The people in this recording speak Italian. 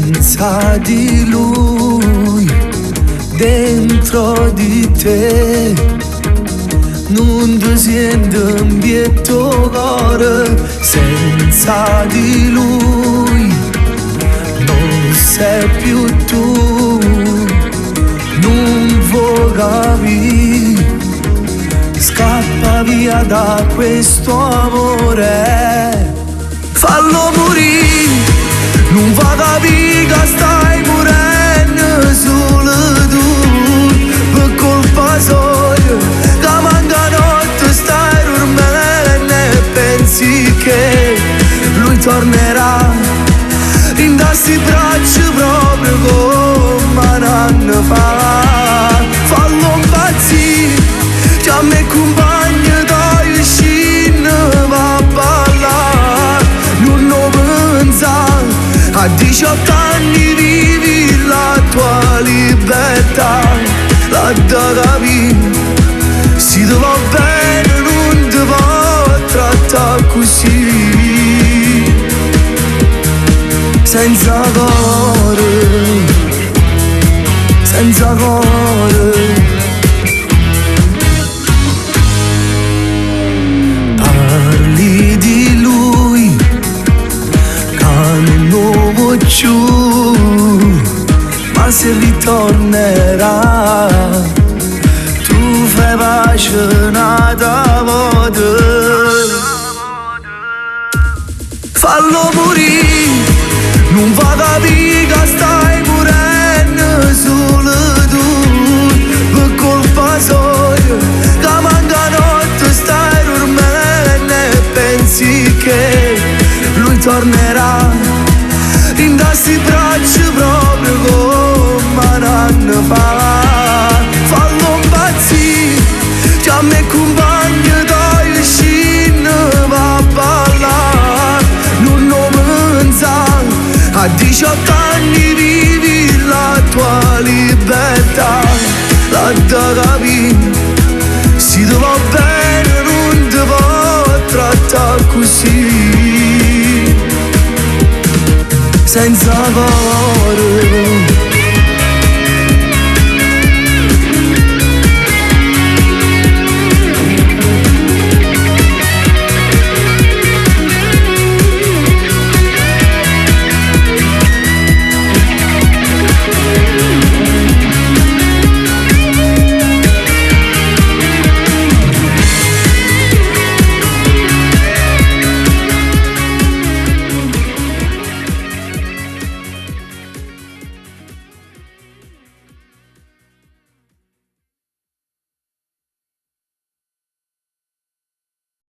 senza di lui, dentro di te non ti senti un bietto cuore, senza di lui non sei più tu, non vuoi capire, scappa via da questo amore, fallo morire, non va a capire che stai morendo solo tu, per colpa sua, che manca notte stai dormendo e pensi che lui tornerà, in questi bracci proprio come un anno fa, fallo impazzire, che a me compagno dai vicino va a ballare, non lo pensare, a 18 anni vivi la tua libertà, la da capire, se ti va bene non ti va trattare così, senza cuore, senza cuore. Parli di lui, che non vuoi più, ma se ritornerà, tu fai pace una volta, fallo morire, non va a capire che stai morendo solo tu, per colpa sua, che manca notte stai dormendo e pensi che lui tornerà, in questi bracci proprio come un anno fa, fallo impazzire, che a me compagno dai vicino va a ballare, non lo pensare, a 18 anni vivi la tua libertà, la da capire, se ti va bene non ti va trattare così, senza cuore.